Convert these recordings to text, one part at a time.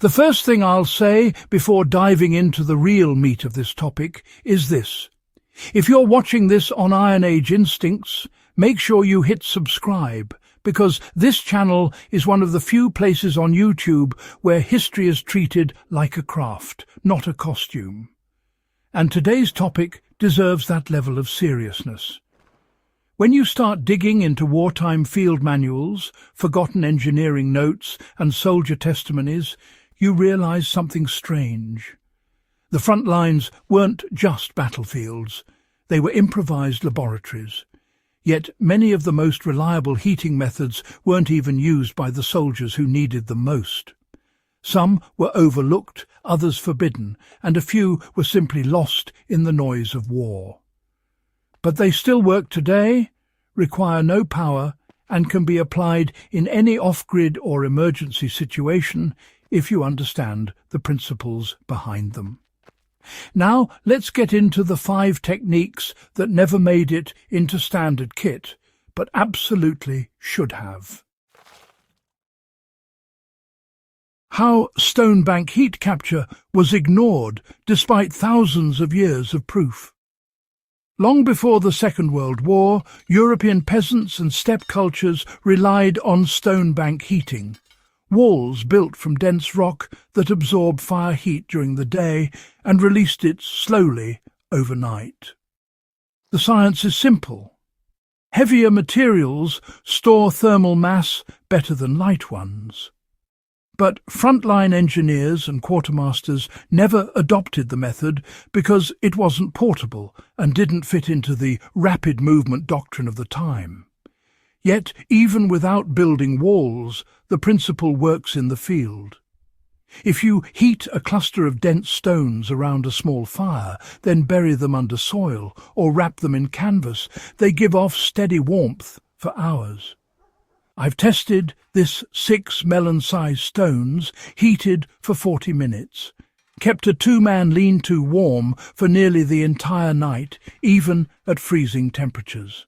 The first thing I'll say before diving into the real meat of this topic is this. If you're watching this on Iron Age Instincts, make sure you hit subscribe, because this channel is one of the few places on YouTube where history is treated like a craft, not a costume. And today's topic deserves that level of seriousness. When you start digging into wartime field manuals, forgotten engineering notes, and soldier testimonies, you realize something strange. The front lines weren't just battlefields, they were improvised laboratories. Yet many of the most reliable heating methods weren't even used by the soldiers who needed them most. Some were overlooked, others forbidden, and a few were simply lost in the noise of war. But they still work today, require no power, and can be applied in any off-grid or emergency situation if you understand the principles behind them. Now let's get into the 5 techniques that never made it into standard kit, but absolutely should have. How stone bank heat capture was ignored despite thousands of years of proof. Long before the Second World War, European peasants and steppe cultures relied on stone bank heating, walls built from dense rock that absorbed fire heat during the day and released it slowly overnight. The science is simple. Heavier materials store thermal mass better than light ones. But frontline engineers and quartermasters never adopted the method because it wasn't portable and didn't fit into the rapid movement doctrine of the time. Yet, even without building walls, the principle works in the field. If you heat a cluster of dense stones around a small fire, then bury them under soil or wrap them in canvas, they give off steady warmth for hours. I've tested this 6 melon-sized stones, heated for 40 minutes, kept a 2-man lean-to warm for nearly the entire night, even at freezing temperatures.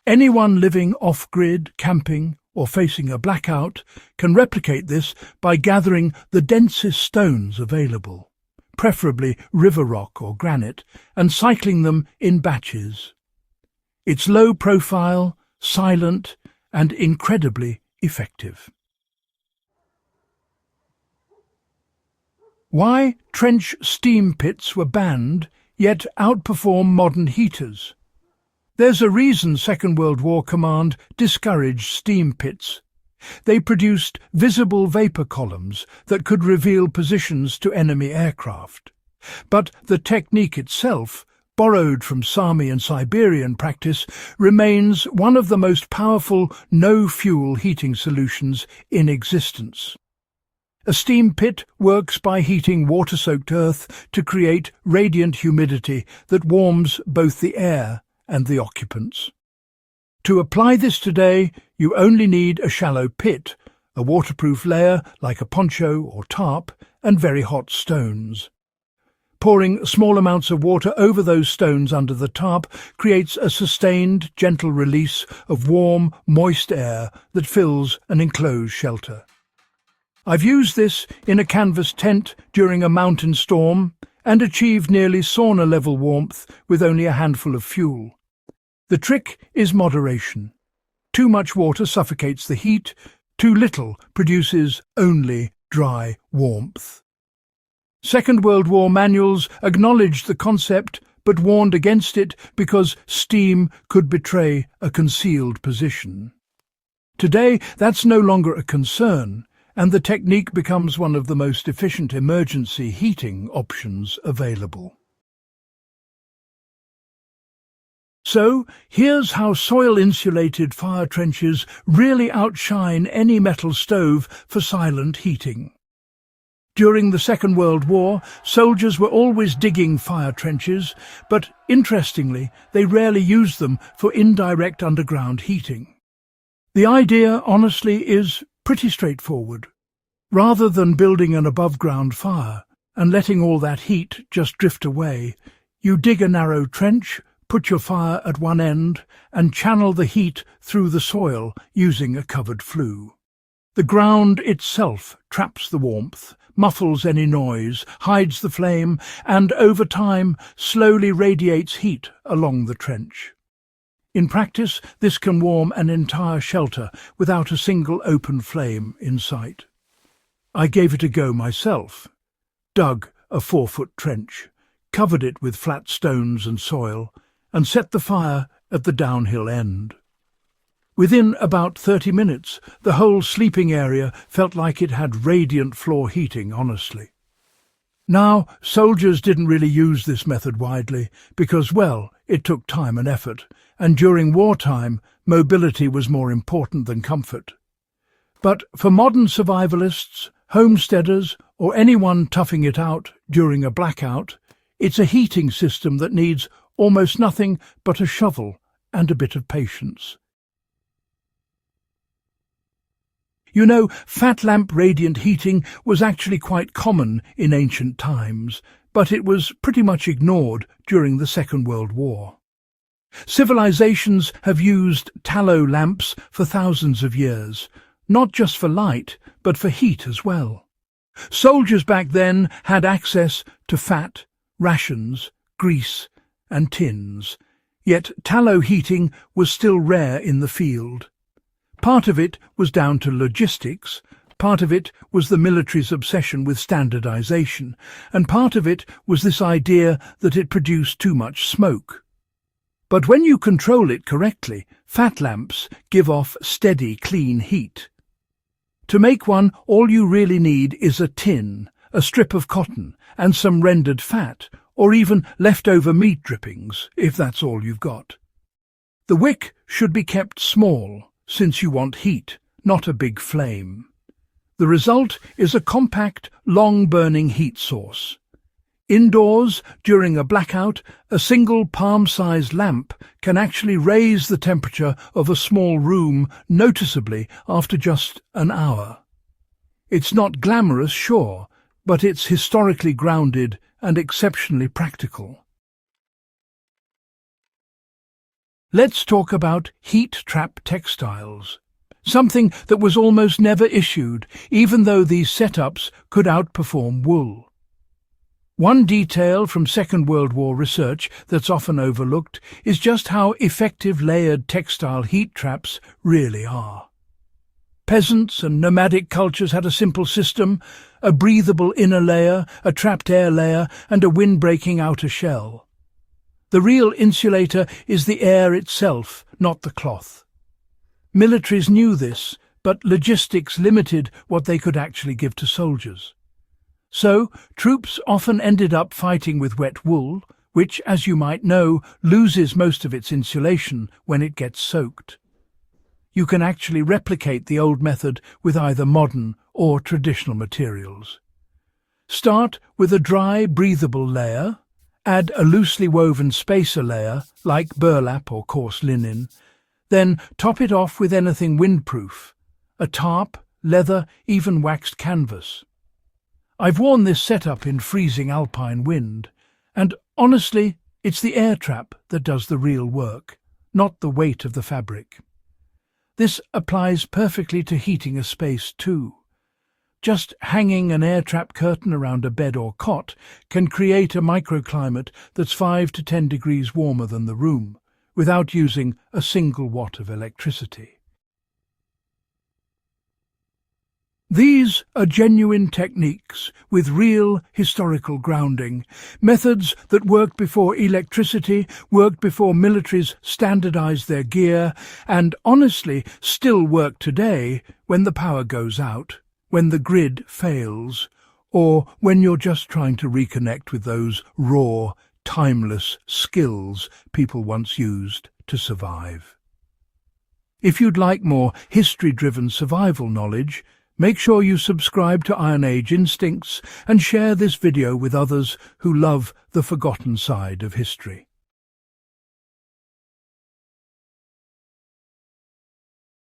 Anyone living off-grid, camping, or facing a blackout can replicate this by gathering the densest stones available, preferably river rock or granite, and cycling them in batches. It's low profile, silent, and incredibly effective. Why trench steam pits were banned, yet outperform modern heaters? There's a reason Second World War Command discouraged steam pits. They produced visible vapour columns that could reveal positions to enemy aircraft. But the technique itself, borrowed from Sami and Siberian practice, remains one of the most powerful no-fuel heating solutions in existence. A steam pit works by heating water-soaked earth to create radiant humidity that warms both the air and the occupants. To apply this today, you only need a shallow pit, a waterproof layer like a poncho or tarp, and very hot stones. Pouring small amounts of water over those stones under the tarp creates a sustained, gentle release of warm, moist air that fills an enclosed shelter. I've used this in a canvas tent during a mountain storm and achieved nearly sauna-level warmth with only a handful of fuel. The trick is moderation. Too much water suffocates the heat, too little produces only dry warmth. Second World War manuals acknowledged the concept but warned against it because steam could betray a concealed position. Today, that's no longer a concern, and the technique becomes one of the most efficient emergency heating options available. So, here's how soil-insulated fire trenches really outshine any metal stove for silent heating. During the Second World War, soldiers were always digging fire trenches, but interestingly, they rarely used them for indirect underground heating. The idea, honestly, is pretty straightforward. Rather than building an above-ground fire and letting all that heat just drift away, you dig a narrow trench, put your fire at one end, and channel the heat through the soil using a covered flue. The ground itself traps the warmth, muffles any noise, hides the flame, and over time slowly radiates heat along the trench. In practice, this can warm an entire shelter without a single open flame in sight. I gave it a go myself, dug a 4-foot trench, covered it with flat stones and soil, and set the fire at the downhill end. Within about 30 minutes, the whole sleeping area felt like it had radiant floor heating, honestly. Now, soldiers didn't really use this method widely because, well, it took time and effort, and during wartime, mobility was more important than comfort. But for modern survivalists, homesteaders, or anyone toughing it out during a blackout, it's a heating system that needs almost nothing but a shovel and a bit of patience. You know, fat lamp radiant heating was actually quite common in ancient times, but it was pretty much ignored during the Second World War. Civilizations have used tallow lamps for thousands of years, not just for light, but for heat as well. Soldiers back then had access to fat, rations, grease, and tins, yet tallow heating was still rare in the field. Part of it was down to logistics, part of it was the military's obsession with standardization, and part of it was this idea that it produced too much smoke. But when you control it correctly, fat lamps give off steady, clean heat. To make one, all you really need is a tin, a strip of cotton, and some rendered fat, or even leftover meat drippings, if that's all you've got. The wick should be kept small, since you want heat, not a big flame. The result is a compact, long-burning heat source. Indoors, during a blackout, a single palm-sized lamp can actually raise the temperature of a small room noticeably after just an hour. It's not glamorous, sure, but it's historically grounded and exceptionally practical. Let's talk about heat-trap textiles, something that was almost never issued, even though these setups could outperform wool. One detail from Second World War research that's often overlooked is just how effective layered textile heat traps really are. Peasants and nomadic cultures had a simple system: a breathable inner layer, a trapped air layer, and a wind-breaking outer shell. The real insulator is the air itself, not the cloth. Militaries knew this, but logistics limited what they could actually give to soldiers. So, troops often ended up fighting with wet wool, which, as you might know, loses most of its insulation when it gets soaked. You can actually replicate the old method with either modern or traditional materials. Start with a dry, breathable layer. Add a loosely woven spacer layer, like burlap or coarse linen. Then top it off with anything windproof, a tarp, leather, even waxed canvas. I've worn this setup in freezing alpine wind, and honestly, it's the air trap that does the real work, not the weight of the fabric. This applies perfectly to heating a space too. Just hanging an air trap curtain around a bed or cot can create a microclimate that's 5 to 10 degrees warmer than the room, without using a single watt of electricity. These are genuine techniques with real historical grounding, methods that worked before electricity, worked before militaries standardized their gear, and honestly still work today when the power goes out, when the grid fails, or when you're just trying to reconnect with those raw, timeless skills people once used to survive. If you'd like more history-driven survival knowledge, make sure you subscribe to Iron Age Instincts and share this video with others who love the forgotten side of history.